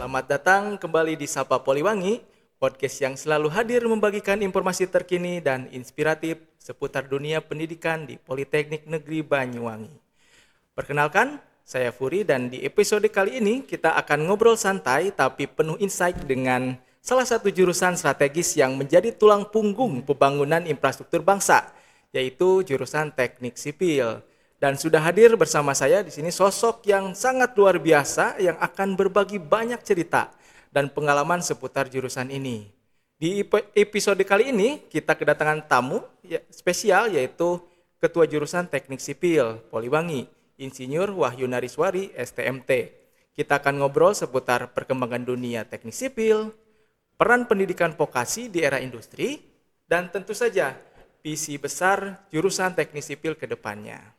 Selamat datang kembali di Sapa Poliwangi, podcast yang selalu hadir membagikan informasi terkini dan inspiratif seputar dunia pendidikan di Politeknik Negeri Banyuwangi. Perkenalkan, saya Furi dan di episode kali ini kita akan ngobrol santai tapi penuh insight dengan salah satu jurusan strategis yang menjadi tulang punggung pembangunan infrastruktur bangsa, yaitu jurusan Teknik Sipil. Dan sudah hadir bersama saya di sini sosok yang sangat luar biasa yang akan berbagi banyak cerita dan pengalaman seputar jurusan ini. Di episode kali ini kita kedatangan tamu spesial yaitu Ketua Jurusan Teknik Sipil Poliwangi, Insinyur Wahyu Nariswari, STMT. Kita akan ngobrol seputar perkembangan dunia teknik sipil, peran pendidikan vokasi di era industri, dan tentu saja visi besar jurusan teknik sipil ke depannya.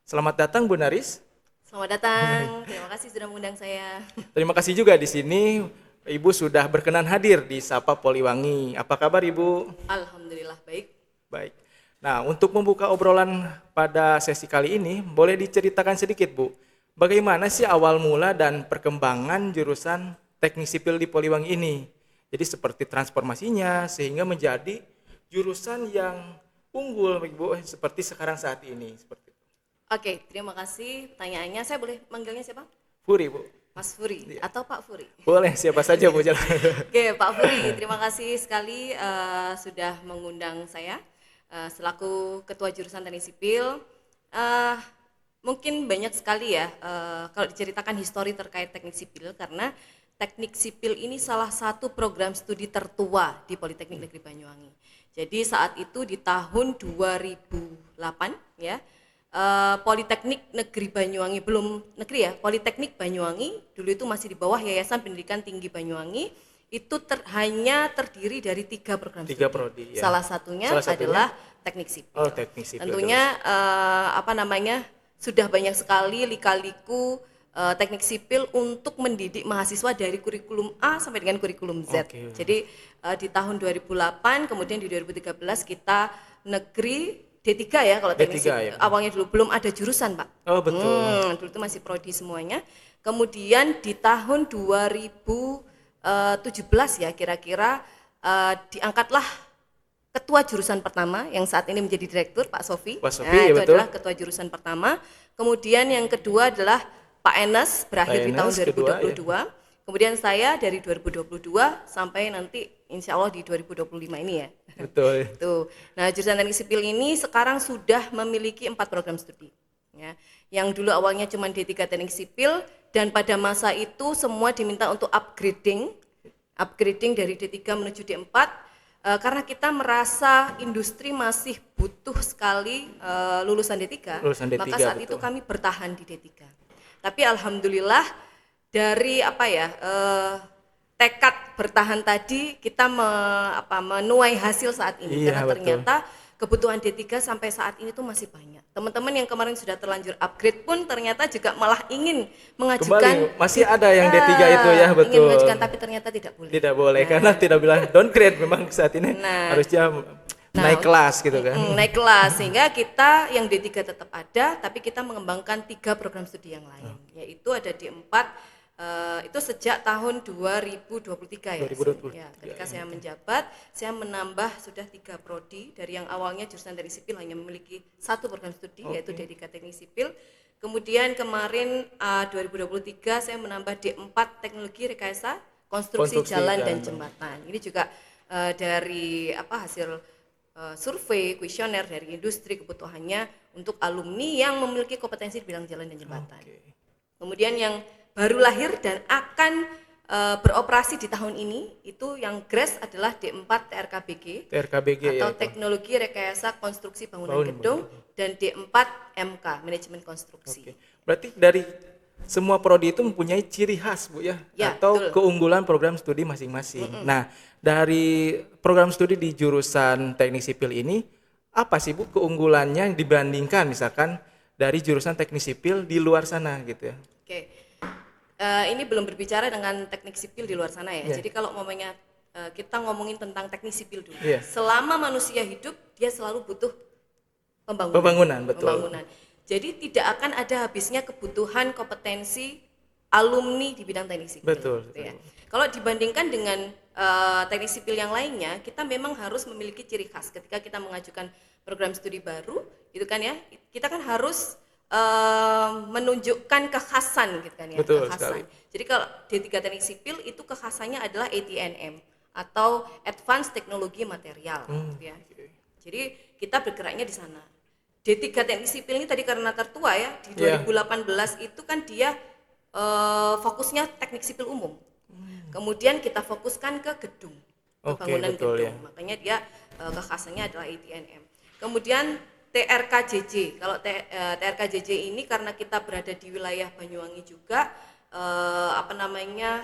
Selamat datang Bu Naris. Selamat datang. Terima kasih sudah mengundang saya. Terima kasih juga di sini Ibu sudah berkenan hadir di Sapa Poliwangi. Apa kabar Ibu? Alhamdulillah baik. Baik. Nah, untuk membuka obrolan pada sesi kali ini, boleh diceritakan sedikit Bu, bagaimana sih awal mula dan perkembangan jurusan Teknik Sipil di Poliwangi ini? Jadi seperti transformasinya sehingga menjadi jurusan yang unggul Ibu seperti sekarang saat ini. Seperti Oke, terima kasih pertanyaannya. Saya boleh manggilnya siapa? Furi Bu. Mas Furi atau Pak Furi? Boleh, siapa saja Bu. Oke, Pak Furi, terima kasih sekali sudah mengundang saya selaku Ketua Jurusan Teknik Sipil. Mungkin banyak sekali ya kalau diceritakan histori terkait teknik sipil, karena teknik sipil ini salah satu program studi tertua di Politeknik Negeri Banyuwangi. Jadi saat itu di tahun 2008 ya, Politeknik Negeri Banyuwangi, belum negeri ya, Politeknik Banyuwangi dulu itu masih di bawah Yayasan Pendidikan Tinggi Banyuwangi, itu hanya terdiri dari 3 program studi. Prodi, ya. Salah satunya adalah teknik sipil. Oh, teknik sipil. Tentunya sudah banyak sekali lika-liku teknik sipil untuk mendidik mahasiswa dari kurikulum A sampai dengan kurikulum Z. Okay. Jadi di tahun 2008, kemudian di 2013 kita negeri D3 ya kalau teknik sipil. Ya. Awalnya dulu belum ada jurusan, Pak. Oh, betul. Dulu itu masih prodi semuanya. Kemudian di tahun 2017 ya kira-kira diangkatlah ketua jurusan pertama yang saat ini menjadi direktur, Pak Sofi. Pak Sofi, nah, itu betul. adalah ketua jurusan pertama. Kemudian yang kedua adalah Pak Enes, berakhir di tahun 2022. Kedua, ya. Kemudian saya dari 2022 sampai nanti insya Allah di 2025 ini ya. Betul. Tuh. Nah, jurusan teknik sipil ini sekarang sudah memiliki 4 program studi. Ya. Yang dulu awalnya cuma D3 teknik sipil, dan pada masa itu semua diminta untuk upgrading dari D3 menuju D4, karena kita merasa industri masih butuh sekali lulusan D3, maka saat itu kami bertahan di D3. Tapi alhamdulillah dari tekad bertahan tadi kita menuai hasil saat ini, karena ternyata kebutuhan D3 sampai saat ini tuh masih banyak. Teman-teman yang kemarin sudah terlanjur upgrade pun ternyata juga malah ingin mengajukan. Kembali, masih ada yang D3 itu ya, betul. Ingin mengajukan tapi ternyata tidak boleh. Tidak boleh, karena tidak bilang downgrade, memang saat ini harusnya naik kelas gitu kan. Naik kelas, sehingga kita yang D3 tetap ada, tapi kita mengembangkan 3 program studi yang lain, yaitu ada D4, itu sejak tahun 2023 ya. 2020. Ya, ketika saya menjabat, saya menambah sudah 3 prodi, dari yang awalnya jurusan teknik sipil hanya memiliki 1 program studi, yaitu D3 teknik sipil. Kemudian kemarin 2023 saya menambah D4 teknologi rekayasa konstruksi jalan dan jembatan. Ini juga dari hasil survei kuesioner dari industri, kebutuhannya untuk alumni yang memiliki kompetensi di bidang jalan dan jembatan. Kemudian yang baru lahir dan akan beroperasi di tahun ini itu yang GRES adalah D4 TRKBG atau Teknologi Rekayasa Konstruksi Bangunan Gedung, dan D4 MK Manajemen Konstruksi. Berarti dari semua prodi itu mempunyai ciri khas Bu ya atau betul, keunggulan program studi masing-masing. Nah, dari program studi di jurusan teknik sipil ini apa sih Bu keunggulannya dibandingkan misalkan dari jurusan teknik sipil di luar sana gitu ya? Ini belum berbicara dengan teknik sipil di luar sana ya. Jadi kalau kita ngomongin tentang teknik sipil dulu. Selama manusia hidup dia selalu butuh pembangunan. Betul. Jadi tidak akan ada habisnya kebutuhan kompetensi alumni di bidang teknik sipil. Betul, gitu ya. betul. Kalau dibandingkan dengan teknik sipil yang lainnya, kita memang harus memiliki ciri khas ketika kita mengajukan program studi baru, gitu kan ya. Kita kan harus menunjukkan kekhasan, gitu kan ya. Betul kekhasan. sekali. Jadi kalau D3 teknik sipil itu kekhasannya adalah ATNM atau Advanced Teknologi Material, gitu ya. Jadi kita bergeraknya di sana. D3 teknik sipil ini tadi karena tertua ya, di 2018 itu kan dia fokusnya teknik sipil umum. Kemudian kita fokuskan ke gedung, bangunan betul, gedung. ya. Makanya dia kekhasannya adalah ATNM. Kemudian TRKJJ. Kalau TRKJJ ini karena kita berada di wilayah Banyuwangi juga,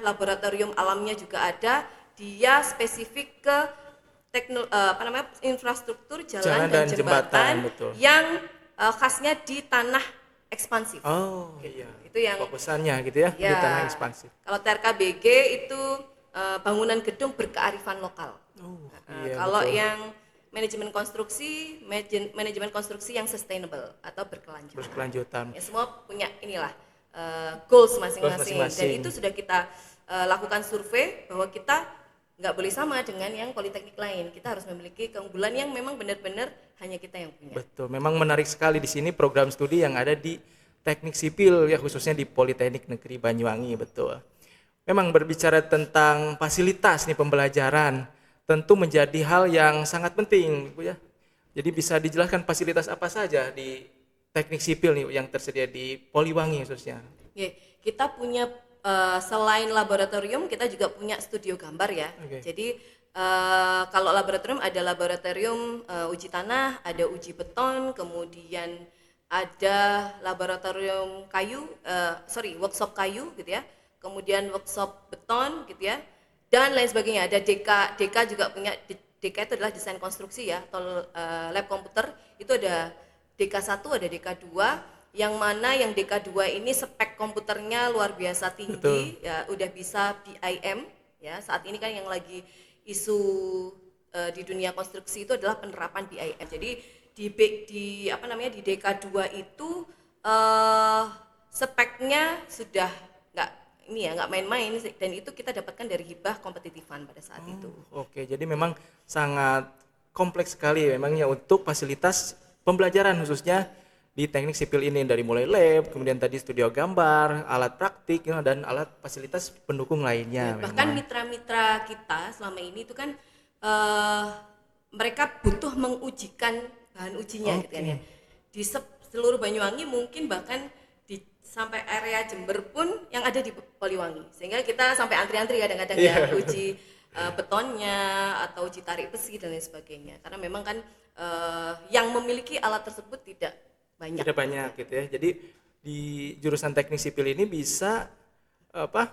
laboratorium alamnya juga ada. Dia spesifik ke infrastruktur jalan dan jembatan betul. yang khasnya di tanah ekspansif. Oh gitu. iya. Itu yang Fokusannya gitu ya, di tanah ekspansif. Kalau TRKBG itu bangunan gedung berkearifan lokal. Iya, kalau betul. yang manajemen konstruksi yang sustainable atau berkelanjutan. Berkelanjutan. Ya, semua punya inilah goals masing-masing. Dan masing-masing. itu sudah kita lakukan survei bahwa kita nggak boleh sama dengan yang politeknik lain. Kita harus memiliki keunggulan yang memang benar-benar hanya kita yang punya. Betul. Memang menarik sekali di sini program studi yang ada di teknik sipil ya, khususnya di Politeknik Negeri Banyuwangi, betul. Memang berbicara tentang fasilitas nih pembelajaran tentu menjadi hal yang sangat penting, Bu ya. Jadi bisa dijelaskan fasilitas apa saja di teknik sipil nih yang tersedia di Poliwangi khususnya. Kita punya selain laboratorium, kita juga punya studio gambar ya. Jadi kalau laboratorium ada laboratorium uji tanah, ada uji beton, kemudian ada laboratorium workshop kayu gitu ya. Kemudian workshop beton gitu ya. Dan lain sebagainya. Ada DK juga punya. DK itu adalah desain konstruksi ya, atau lab komputer. Itu ada DK1, ada DK2, yang mana yang DK2 ini spek komputernya luar biasa tinggi. Ya, udah bisa BIM ya. Saat ini kan yang lagi isu di dunia konstruksi itu adalah penerapan BIM. Jadi di DK2 itu speknya sudah nggak main-main, dan itu kita dapatkan dari hibah kompetitifan pada saat itu. Oke, jadi memang sangat kompleks sekali memangnya untuk fasilitas pembelajaran khususnya di teknik sipil ini, dari mulai lab, kemudian tadi studio gambar, alat praktik dan alat fasilitas pendukung lainnya. Bahkan mitra-mitra kita selama ini itu kan mereka butuh mengujikan bahan ujinya gitu kan ya. Di seluruh Banyuwangi mungkin bahkan sampai area Jember pun yang ada di Poliwangi, sehingga kita sampai antri-antri kadang-kadang ya uji betonnya atau uji tarik besi dan lain sebagainya, karena memang kan yang memiliki alat tersebut tidak banyak gitu ya. Jadi di jurusan teknik sipil ini bisa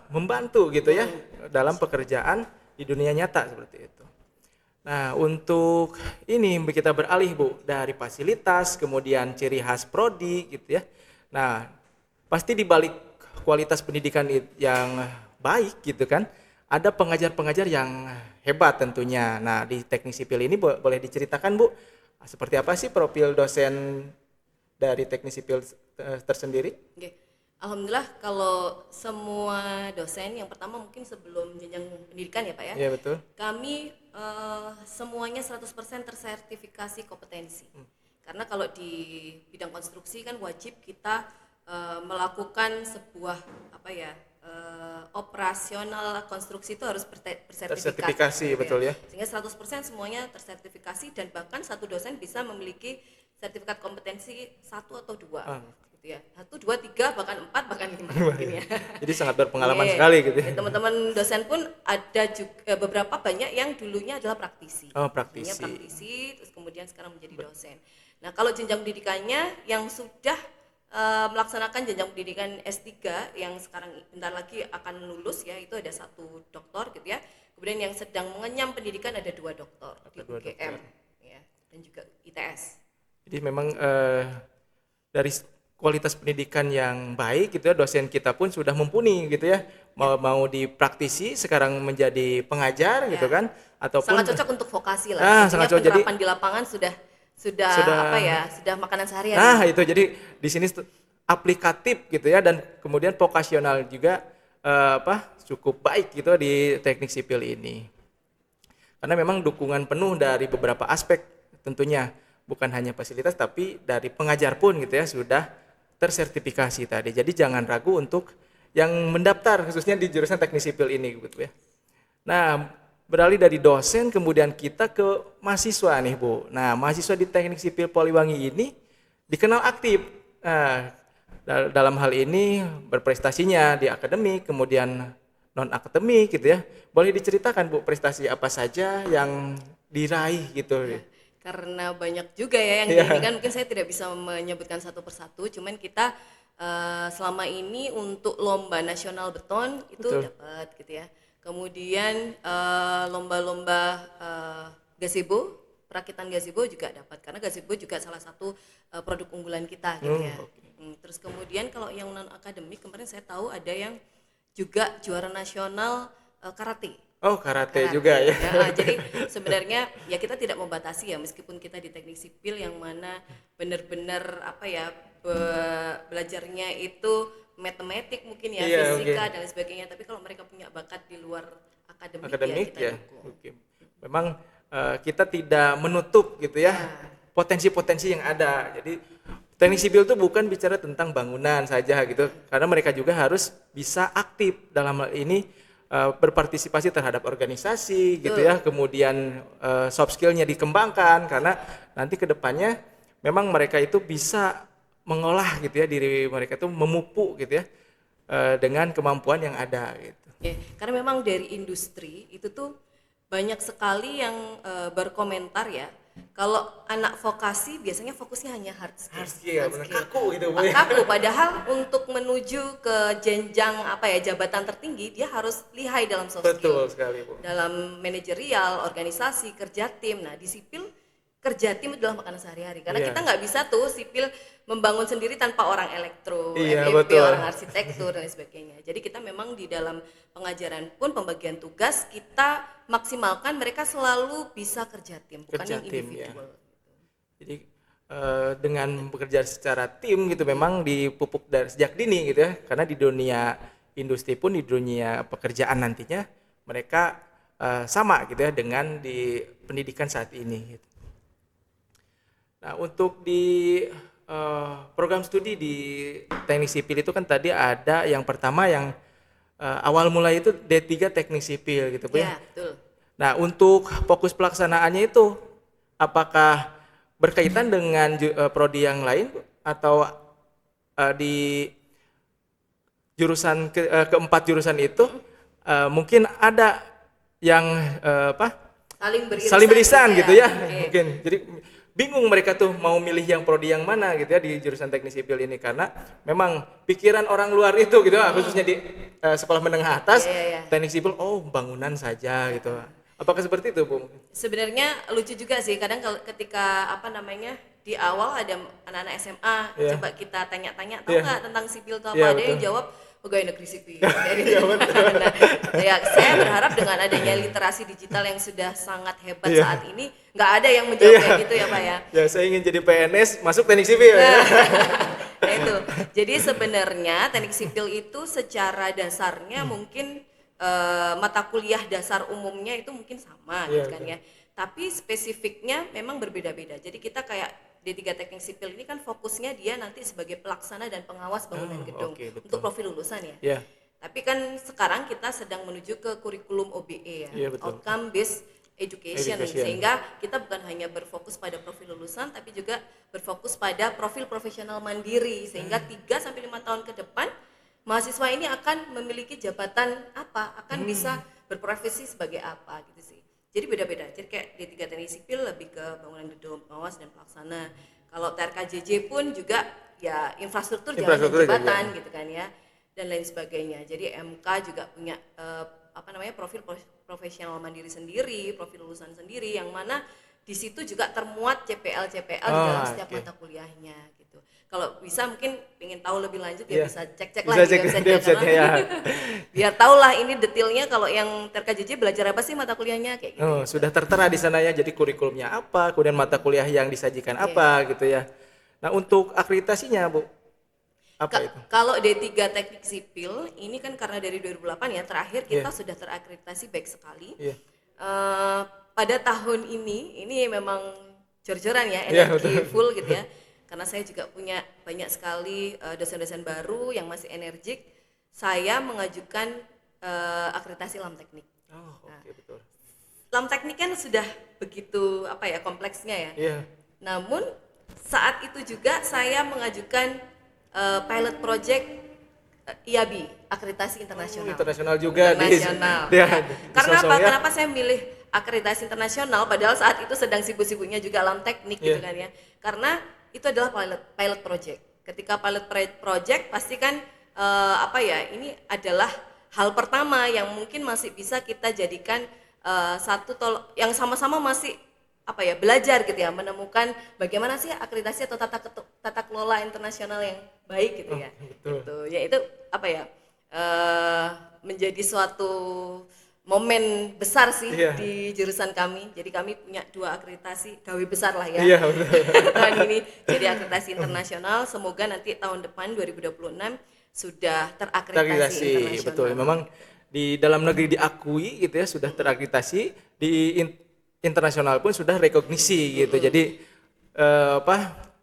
membantu gitu ya dalam pekerjaan di dunia nyata seperti itu. Nah, untuk ini kita beralih Bu dari fasilitas kemudian ciri khas prodi gitu ya. Nah, pasti di balik kualitas pendidikan yang baik gitu kan, ada pengajar-pengajar yang hebat tentunya. Nah, di teknik sipil ini boleh diceritakan Bu, seperti apa sih profil dosen dari teknik sipil tersendiri? Alhamdulillah kalau semua dosen, yang pertama mungkin sebelum jenjang pendidikan ya Pak ya. Iya betul. Kami semuanya 100% tersertifikasi kompetensi. Karena kalau di bidang konstruksi kan wajib kita melakukan sebuah operasional konstruksi itu harus bersertifikasi betul ya. Sehingga 100% semuanya tersertifikasi, dan bahkan satu dosen bisa memiliki sertifikat kompetensi 1 atau 2 gitu ya. 1, 2, 3, bahkan 4, bahkan 5 mungkin ya. Jadi sangat berpengalaman sekali gitu ya. Teman-teman dosen pun ada juga beberapa banyak yang dulunya adalah praktisi. Praktisi, terus kemudian sekarang menjadi dosen. Nah, kalau jenjang pendidikannya yang sudah melaksanakan jenjang pendidikan S3 yang sekarang bentar lagi akan lulus ya, itu ada 1 doktor gitu ya. Kemudian yang sedang mengenyam pendidikan ada 2 doktor di UGM ya, dan juga ITS. Jadi memang dari kualitas pendidikan yang baik gitu ya, dosen kita pun sudah mumpuni gitu ya. Mau di praktisi sekarang menjadi pengajar gitu kan, ataupun sangat cocok untuk vokasi lah. Sangat cocok. Penerapan di lapangan sudah makanan sehari-hari. Nah, itu jadi di sini aplikatif gitu ya, dan kemudian vokasional juga cukup baik gitu di teknik sipil ini. Karena memang dukungan penuh dari beberapa aspek tentunya, bukan hanya fasilitas tapi dari pengajar pun gitu ya sudah tersertifikasi tadi. Jadi jangan ragu untuk yang mendaftar khususnya di jurusan teknik sipil ini gitu ya. Nah, beralih dari dosen kemudian kita ke mahasiswa nih Bu. Nah, mahasiswa di teknik sipil Poliwangi ini dikenal aktif. Nah, dalam hal ini berprestasinya di akademik kemudian non akademik gitu ya. Boleh diceritakan Bu prestasi apa saja yang diraih gitu? Karena banyak juga ya yang diinginkan, mungkin saya tidak bisa menyebutkan satu persatu, cuman kita selama ini untuk lomba nasional beton itu dapat gitu ya. Kemudian lomba-lomba gazebo, perakitan gazebo juga dapat, karena gazebo juga salah satu produk unggulan kita gitu ya. Terus kemudian kalau yang non akademik kemarin saya tahu ada yang juga juara nasional karate. Oh, karate juga ya. Jadi sebenarnya ya kita tidak membatasi ya, meskipun kita di teknik sipil yang mana benar-benar belajarnya itu matematik mungkin ya, fisika dan lain sebagainya, tapi kalau mereka punya bakat di luar akademik ya kita dukung. Memang kita tidak menutup gitu ya potensi-potensi yang ada. Jadi teknik sipil itu bukan bicara tentang bangunan saja gitu, karena mereka juga harus bisa aktif dalam hal ini berpartisipasi terhadap organisasi gitu ya, kemudian soft skill-nya dikembangkan karena nanti ke depannya memang mereka itu bisa mengolah gitu ya, diri mereka itu memupuk gitu ya dengan kemampuan yang ada gitu. Ya, karena memang dari industri itu tuh banyak sekali yang berkomentar ya, kalau anak vokasi biasanya fokusnya hanya hard skill. Kaku gitu Bu. Kaku, padahal untuk menuju ke jenjang jabatan tertinggi dia harus lihai dalam soft skill. Betul sekali Bu. Dalam manajerial, organisasi, kerja tim. Nah, di sipil kerja tim adalah makanan sehari-hari. Karena kita nggak bisa tuh sipil membangun sendiri tanpa orang elektro, MEP, orang arsitektur dan sebagainya. Jadi kita memang di dalam pengajaran pun pembagian tugas kita maksimalkan mereka selalu bisa kerja tim, bukan yang individual. Ya. Jadi dengan bekerja secara tim gitu memang dipupuk dari sejak dini gitu ya. Karena di dunia industri pun, di dunia pekerjaan nantinya mereka sama gitu ya dengan di pendidikan saat ini gitu. Nah, untuk di program studi di teknik sipil itu kan tadi ada yang pertama yang awal mulai itu D3 teknik sipil gitu Bu. Ya, betul. Nah, untuk fokus pelaksanaannya itu apakah berkaitan dengan prodi yang lain atau di jurusan keempat jurusan itu mungkin ada yang saling beririsan gitu ya. Mungkin jadi bingung mereka tuh mau milih yang prodi yang mana gitu ya di jurusan teknik sipil ini, karena memang pikiran orang luar itu gitu khususnya di sekolah menengah atas teknik sipil bangunan saja gitu. Apakah seperti itu Bu? Sebenarnya lucu juga sih kadang ketika di awal ada anak-anak SMA coba kita tanya-tanya tahu nggak tentang sipil itu apa, ada yang jawab pegawai negeri sipil. Saya berharap dengan adanya literasi digital yang sudah sangat hebat saat ini, nggak ada yang menjawab kayak gitu ya Pak ya. Ya, saya ingin jadi PNS masuk teknik sipil. Nah itu, jadi sebenarnya teknik sipil itu secara dasarnya mungkin mata kuliah dasar umumnya itu mungkin sama gitu kan ya. Tapi spesifiknya memang berbeda-beda. Jadi kita kayak D3 teknik sipil ini kan fokusnya dia nanti sebagai pelaksana dan pengawas bangunan gedung untuk profil lulusan ya. Tapi kan sekarang kita sedang menuju ke kurikulum OBE ya, outcome based education, sehingga kita bukan hanya berfokus pada profil lulusan tapi juga berfokus pada profil profesional mandiri, sehingga 3 sampai 5 tahun ke depan mahasiswa ini akan memiliki jabatan apa, akan bisa berprofesi sebagai apa gitu sih. Jadi beda-beda. Jadi kayak D3 teknik sipil lebih ke bangunan gedung, pengawas dan pelaksana. Kalau TRKJJ pun juga ya infrastruktur jalan dan jembatan gitu kan ya, dan lain sebagainya. Jadi MK juga punya profil profesional mandiri sendiri, profil lulusan sendiri, yang mana di situ juga termuat CPL di dalam setiap mata kuliahnya gitu. Kalau bisa mungkin ingin tahu lebih lanjut ya bisa cek-cek lagi website-nya. Biar tahulah ini detailnya kalau yang TRKJJ belajar apa sih mata kuliahnya kayak gitu. Sudah tertera di sana ya, jadi kurikulumnya apa, kemudian mata kuliah yang disajikan apa gitu ya. Nah, untuk akreditasinya Bu, Apa itu? Kalau D3 Teknik Sipil ini kan karena dari 2008 ya terakhir kita sudah terakreditasi baik sekali. Iya. Pada tahun ini memang jor-joran ya Iya, energi full gitu ya. Karena saya juga punya banyak sekali dosen-dosen baru yang masih energik. Saya mengajukan akreditasi LAM teknik. Oh, oke, betul. LAM teknik kan sudah begitu kompleksnya ya. Iya. Namun saat itu juga saya mengajukan pilot project IABI, akreditasi internasional. Internasional juga Internasional. di Karena apa? sosok ya. Kenapa saya milih akreditasi internasional padahal saat itu sedang sibuk-sibuknya juga LAM teknik gitu kan ya. Karena itu adalah pilot project. Ketika pilot project pasti kan ini adalah hal pertama yang mungkin masih bisa kita jadikan yang sama-sama masih belajar gitu ya, menemukan bagaimana sih akreditasi atau tata kelola internasional yang baik gitu ya. Betul. Gitu. Ya itu menjadi suatu momen besar sih di jurusan kami. Jadi kami punya 2 akreditasi gawe besar lah ya. Iya, betul. Tahun ini jadi akreditasi internasional. Semoga nanti tahun depan 2026 sudah terakreditasi internasional. Betul. Memang di dalam negeri diakui gitu ya, sudah terakreditasi, di internasional pun sudah rekognisi gitu. Jadi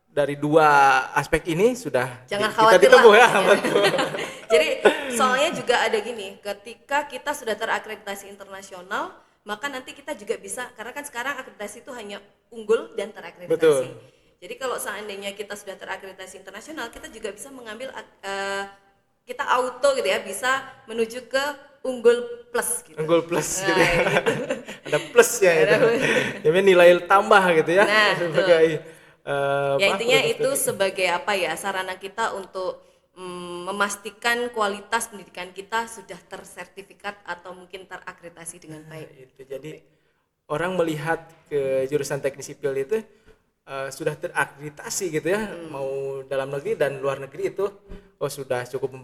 dari 2 aspek ini sudah Jangan kita khawatir ditempuh lah. ya. Betul. Jadi soalnya juga ada gini, ketika kita sudah terakreditasi internasional, maka nanti kita juga bisa, karena kan sekarang akreditasi itu hanya unggul dan terakreditasi. Betul. Jadi kalau seandainya kita sudah terakreditasi internasional, kita juga bisa mengambil kita auto gitu ya, bisa menuju ke unggul plus gitu. Unggul plus gitu Nah, ya. gitu. Ada plusnya itu. Jadi nilai tambah gitu ya. Nah, sebagai ya intinya itu sebagai sarana kita untuk memastikan kualitas pendidikan kita sudah tersertifikat atau mungkin terakreditasi dengan baik. Itu. Jadi orang melihat ke jurusan teknik sipil itu sudah terakreditasi gitu ya, mau dalam negeri dan luar negeri itu sudah cukup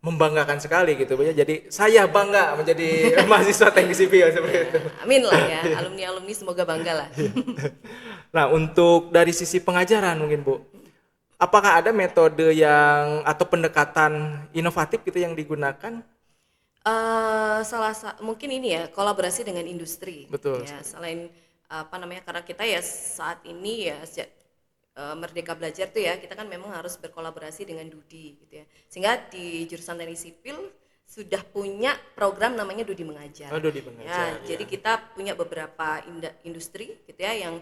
membanggakan sekali gitu ya. Jadi saya bangga menjadi mahasiswa teknik sipil seperti itu. Amin lah ya, alumni semoga bangga lah. Nah, untuk dari sisi pengajaran mungkin Bu, apakah ada metode atau pendekatan inovatif gitu yang digunakan? Mungkin ini ya, kolaborasi dengan industri. Betul. Ya, selain karena kita ya saat ini ya sejak Merdeka Belajar tuh ya, kita kan memang harus berkolaborasi dengan Dudi gitu ya. Sehingga di jurusan teknik sipil sudah punya program namanya Dudi Mengajar. Dudi Mengajar. Jadi kita punya beberapa industri gitu ya yang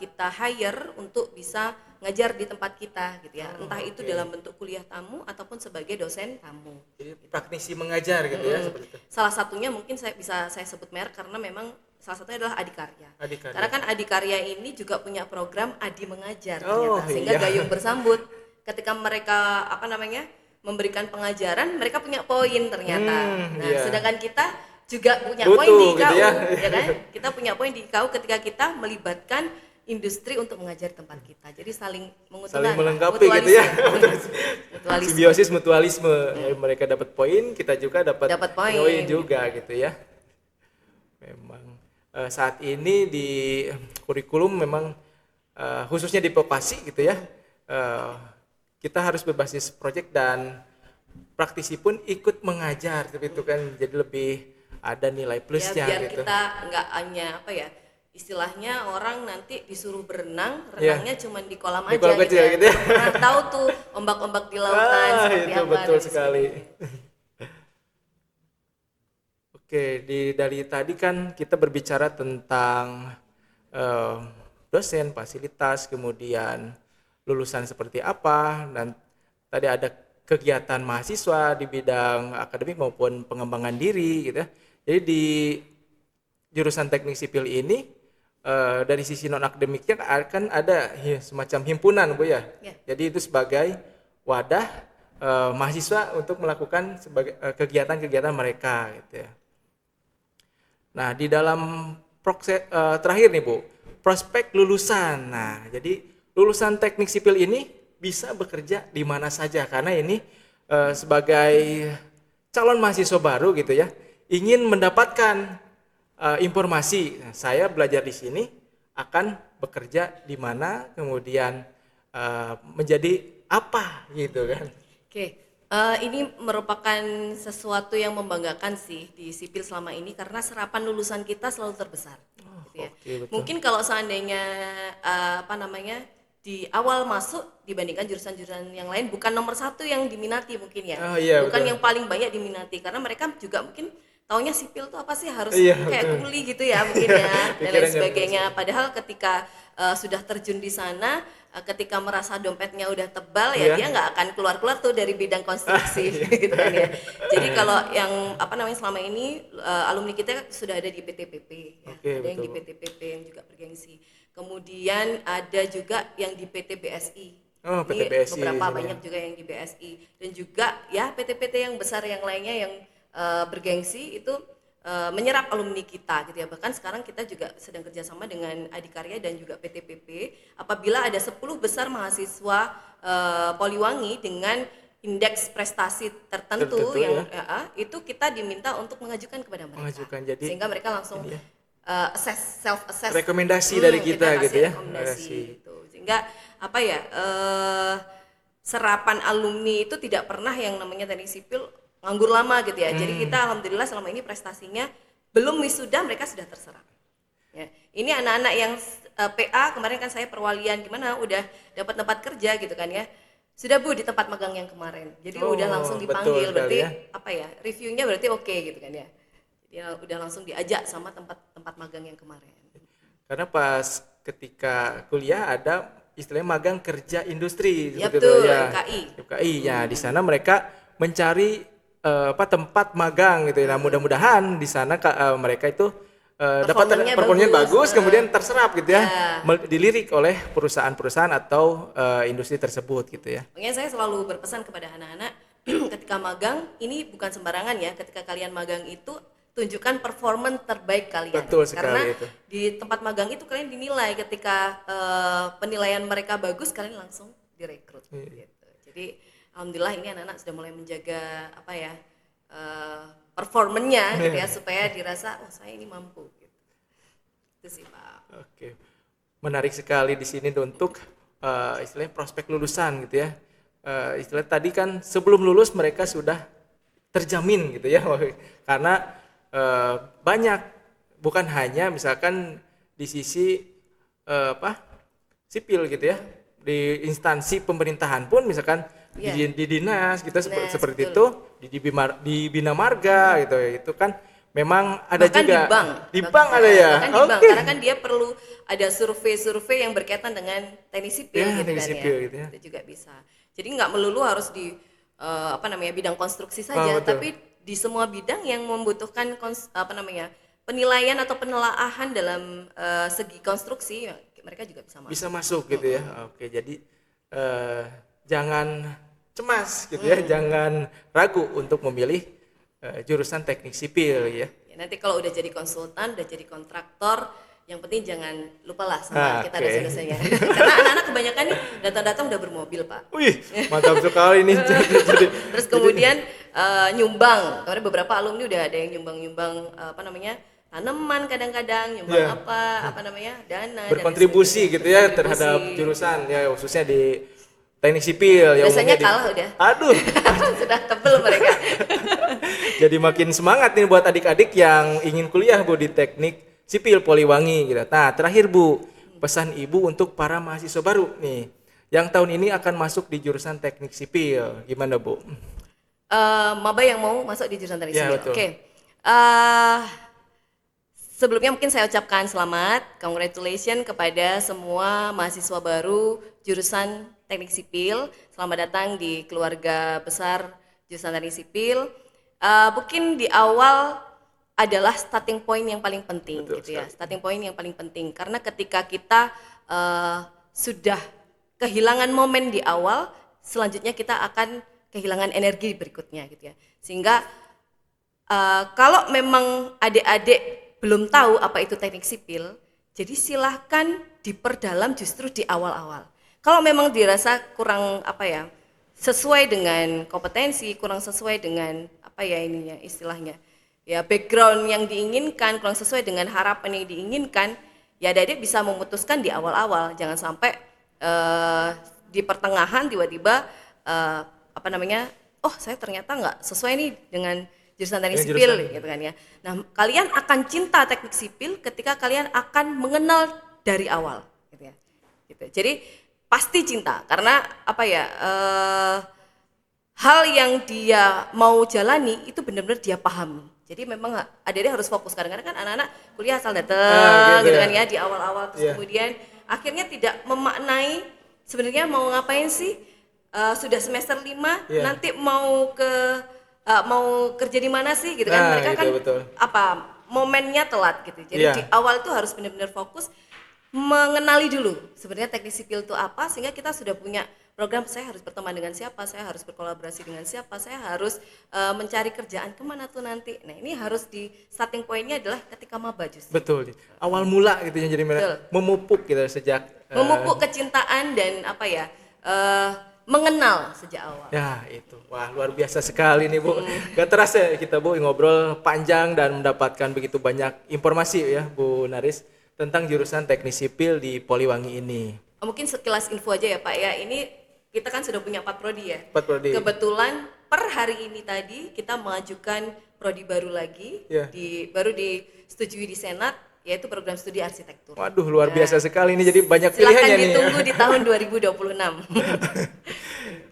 kita hire untuk bisa ngajar di tempat kita gitu ya. Entah itu dalam bentuk kuliah tamu ataupun sebagai dosen tamu. Jadi praktisi mengajar gitu ya seperti itu. Salah satunya mungkin saya sebut merek karena memang salah satunya adalah Adikarya. Adikarya. Karena kan Adikarya ini juga punya program Adi Mengajar Oh, ternyata. Sehingga iya. gayung bersambut ketika mereka memberikan pengajaran, mereka punya poin ternyata. Iya. Sedangkan kita juga punya Butuh poin di gitu KU, ya. ya kan? Kita punya poin di KU ketika kita melibatkan industri untuk mengajar tempat kita. Jadi saling menguntungkan. Saling melengkapi gitu ya. Mutualisme. Simbiosis mutualisme. Ya, mereka dapat poin, kita juga dapat poin juga gitu ya. Memang saat ini di kurikulum memang khususnya di vokasi gitu ya. Kita harus berbasis proyek dan praktisi pun ikut mengajar seperti itu kan, jadi lebih ada nilai plusnya biar gitu. kita nggak hanya istilahnya orang nanti disuruh berenang, renangnya cuma di kolam Di aja kolam kecil gitu ya. Nggak pernah tahu tuh ombak-ombak di lautan seperti itu apa. betul dan sekali. sebagainya. Oke, dari tadi kan kita berbicara tentang dosen, fasilitas, kemudian lulusan seperti apa, dan tadi ada kegiatan mahasiswa di bidang akademik maupun pengembangan diri gitu ya. Jadi di jurusan teknik sipil ini dari sisi non akademiknya akan ada semacam himpunan Bu ya. Jadi itu sebagai wadah mahasiswa untuk melakukan sebagai kegiatan-kegiatan mereka gitu ya. Nah, di dalam terakhir nih Bu, prospek lulusan. Nah, jadi lulusan teknik sipil ini bisa bekerja di mana saja karena ini sebagai calon mahasiswa baru gitu ya, ingin mendapatkan informasi. Nah, saya belajar di sini akan bekerja di mana, kemudian menjadi apa gitu kan. Oke, ini merupakan sesuatu yang membanggakan sih di sipil selama ini karena serapan lulusan kita selalu terbesar. Gitu ya. Oke, betul. Mungkin kalau seandainya di awal masuk dibandingkan jurusan-jurusan yang lain bukan nomor satu yang diminati mungkin ya, Oh, iya, bukan betul. yang paling banyak diminati karena mereka juga mungkin taunya sipil tuh apa sih harus Iya, kayak betul. kuli gitu ya mungkin ya dan lain Pikirannya sebagainya. Padahal ketika sudah terjun di sana, ketika merasa dompetnya udah tebal ya Iya. dia nggak akan keluar-keluar tuh dari bidang konstruksi gitu kan ya. Jadi kalau yang apa namanya selama ini alumni kita sudah ada di PTPP ya, Oke, ada yang di betul. PTPP yang juga bergengsi. Kemudian ada juga yang di PT BSI. Oh, PT Ini BSI beberapa sini ya. banyak juga yang di BSI dan juga ya PT-PT yang besar yang lainnya yang bergengsi itu menyerap alumni kita gitu ya. Bahkan sekarang kita juga sedang kerjasama dengan Adikarya dan juga PTPP. Apabila ada 10 besar mahasiswa Poliwangi dengan indeks prestasi tertentu Tertentu, yang ya. itu kita diminta untuk mengajukan kepada mereka. Mengajukan, jadi sehingga mereka langsung ini ya. self assess Rekomendasi dari kita kasih gitu ya. rekomendasi gitu. Sehingga apa ya serapan alumni itu tidak pernah yang namanya teknik sipil nganggur lama gitu ya. Jadi kita alhamdulillah selama ini prestasinya belum wisuda mereka sudah terserap. Ya. Ini anak-anak yang PA kemarin kan saya perwalian gimana udah dapat tempat kerja gitu kan ya. Sudah Bu di tempat magang yang kemarin. Jadi Oh, udah langsung betul dipanggil sekali berarti ya. apa ya? Reviewnya berarti oke gitu kan ya. Dia udah langsung diajak sama tempat magang yang kemarin. Karena pas ketika kuliah ada istilahnya magang kerja industri Ya seperti betul, itu ya. MKI. MKI ya, di sana mereka mencari tempat magang gitu ya. Nah, mudah-mudahan di sana mereka itu dapat Performanya performanya bagus, bagus, kemudian terserap gitu ya. Ya. Dilirik oleh perusahaan-perusahaan atau industri tersebut gitu ya. Makanya saya selalu berpesan kepada anak-anak ketika magang ini bukan sembarangan ya. Ketika kalian magang itu tunjukkan performan terbaik kalian. Betul sekali Karena itu. di tempat magang itu kalian dinilai ketika penilaian mereka bagus kalian langsung direkrut. Iya. Gitu. Jadi alhamdulillah ini anak-anak sudah mulai menjaga apa ya performanya gitu ya supaya dirasa oh saya ini mampu. Gitu. Itu sih Pak. Oke, menarik sekali di sini untuk istilahnya prospek lulusan gitu ya. Istilah tadi kan sebelum lulus mereka sudah terjamin gitu ya, karena banyak bukan hanya misalkan di sisi sipil gitu ya, di instansi pemerintahan pun misalkan Iya. di dinas kita Dinas, seperti betul. itu di Bina Marga gitu ya, itu kan memang ada Bahkan juga di bank bank ada ya. bahkan di bank Oke. karena kan dia perlu ada survei-survei yang berkaitan dengan teknik sipil Ya, gitu teknik kan sipil ya. gitu ya. Itu juga bisa jadi nggak melulu harus di bidang konstruksi saja betul. tapi di semua bidang yang membutuhkan penilaian atau penelaahan dalam segi konstruksi mereka juga bisa masuk. Bisa masuk gitu ya. Oke, jadi jangan cemas gitu ya, jangan ragu untuk memilih jurusan teknik sipil ya. Ya, nanti kalau udah jadi konsultan, udah jadi kontraktor, yang penting jangan lupalah Ah, sama kita oke. dosen-dosennya. Karena anak-anak kebanyakan nih datang-datang udah bermobil Pak. Wih, mantap sekali nih. Terus kemudian nyumbang, kemarin beberapa alumni udah ada yang nyumbang tanaman kadang-kadang, nyumbang Iya. dana. dan Berkontribusi sebagainya. gitu ya terhadap Berkontribusi. jurusan ya, khususnya di teknik sipil ya. Biasanya umumnya kalah udah. Aduh, Sudah tebel mereka. jadi makin semangat nih buat adik-adik yang ingin kuliah Bu di teknik sipil Poliwangi gitu. Nah, terakhir Bu, pesan Ibu untuk para mahasiswa baru nih yang tahun ini akan masuk di jurusan teknik sipil. Gimana Bu? Maba yang mau masuk di jurusan teknik Ya, sipil. betul. Oke. Sebelumnya mungkin saya ucapkan selamat, congratulations kepada semua mahasiswa baru jurusan teknik sipil. Selamat datang di keluarga besar jurusan teknik sipil. Mungkin di awal adalah starting point yang paling penting, Betul gitu ya. sekali. Starting point yang paling penting karena ketika kita sudah kehilangan momen di awal, selanjutnya kita akan kehilangan energi berikutnya, gitu ya. Sehingga kalau memang adik-adik belum tahu apa itu teknik sipil, jadi silahkan diperdalam justru di awal-awal. Kalau memang dirasa kurang sesuai dengan kompetensi, kurang sesuai dengan istilahnya, ya background yang diinginkan, kurang sesuai dengan harapan yang diinginkan, ya adik-adik bisa memutuskan di awal-awal, jangan sampai di pertengahan tiba-tiba oh saya ternyata nggak sesuai nih dengan jurusan teknik Dengan sipil jurusan. gitu kan ya. Nah, kalian akan cinta teknik sipil ketika kalian akan mengenal dari awal gitu ya. Gitu. Jadi pasti cinta karena hal yang dia mau jalani itu benar-benar dia pahami. Jadi memang adik-adik harus fokus, kadang-kadang kan anak-anak kuliah asal datang gitu kan ya di awal-awal terus kemudian akhirnya tidak memaknai sebenarnya mau ngapain sih, sudah semester 5 nanti mau kerja di mana sih gitu kan. Mereka kan betul. momennya telat gitu. Jadi di awal itu harus benar-benar fokus mengenali dulu sebenarnya teknik sipil itu apa, sehingga kita sudah punya program, saya harus berteman dengan siapa, saya harus berkolaborasi dengan siapa, saya harus mencari kerjaan kemana tuh nanti. Nah ini harus di starting pointnya adalah ketika maba justru. Betul. Awal mula gitu ya, jadi memupuk gitu sejak memupuk kecintaan dan mengenal sejak awal. Ya itu, wah luar biasa sekali nih Bu. Gak terasa ya kita Bu ngobrol panjang dan mendapatkan begitu banyak informasi ya Bu Naris tentang jurusan teknik sipil di Poliwangi ini. Mungkin sekilas info aja ya Pak ya, ini kita kan sudah punya 4 prodi ya. 4 prodi. Kebetulan per hari ini tadi kita mengajukan prodi baru lagi, baru disetujui di Senat, yaitu program studi arsitektur. Waduh luar biasa sekali ini, jadi banyak pilihannya nih. Silakan ditunggu di tahun 2026.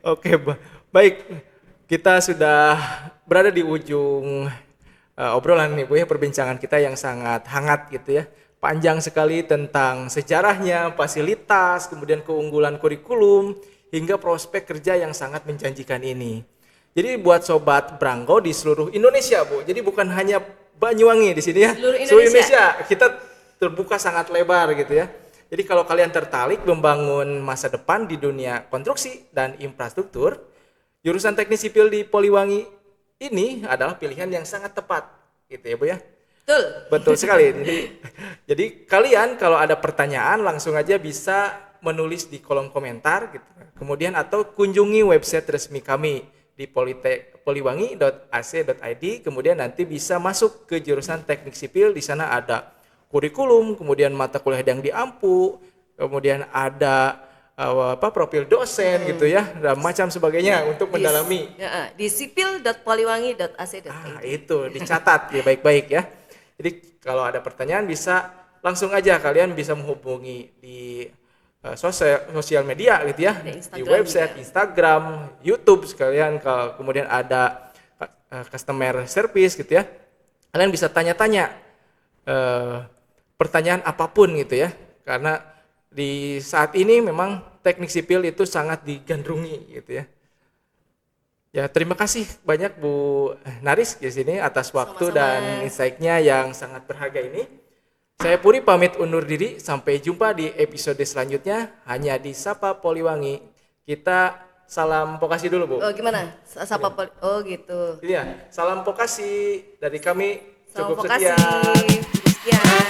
Oke, baik. Kita sudah berada di ujung obrolan nih Bu ya, perbincangan kita yang sangat hangat gitu ya. Panjang sekali tentang sejarahnya, fasilitas, kemudian keunggulan kurikulum, hingga prospek kerja yang sangat menjanjikan ini. Jadi buat Sobat Brangko di seluruh Indonesia Bu, jadi bukan hanya Banyuwangi di sini ya, seluruh Indonesia kita terbuka sangat lebar gitu ya. Jadi kalau kalian tertarik membangun masa depan di dunia konstruksi dan infrastruktur, jurusan teknik sipil di Poliwangi ini adalah pilihan yang sangat tepat gitu ya Bu ya. Betul sekali. Jadi kalian kalau ada pertanyaan langsung aja bisa menulis di kolom komentar gitu. Kemudian atau kunjungi website resmi kami di poliwangi.ac.id, kemudian nanti bisa masuk ke jurusan teknik sipil. Di sana ada kurikulum, kemudian mata kuliah yang diampu, kemudian ada profil dosen gitu ya, dan macam sebagainya untuk mendalami. Di sipil.poliwangi.ac.id. Itu dicatat ya baik-baik ya. Jadi kalau ada pertanyaan bisa langsung aja kalian bisa menghubungi di sosial media gitu ya, di website, juga. Instagram, YouTube sekalian. Kemudian ada customer service gitu ya. Kalian bisa tanya-tanya pertanyaan apapun gitu ya. Karena di saat ini memang teknik sipil itu sangat digandrungi gitu ya. Ya, terima kasih banyak Bu Naris di sini atas waktu dan insight-nya yang sangat berharga ini. Saya Puri pamit undur diri, sampai jumpa di episode selanjutnya hanya di Sapa Poliwangi. Kita salam vokasi dulu Bu. Oh gimana? Sapa Poliwangi. Oh gitu. Iya, salam vokasi dari kami. Salam cukup vokasi. Sekian.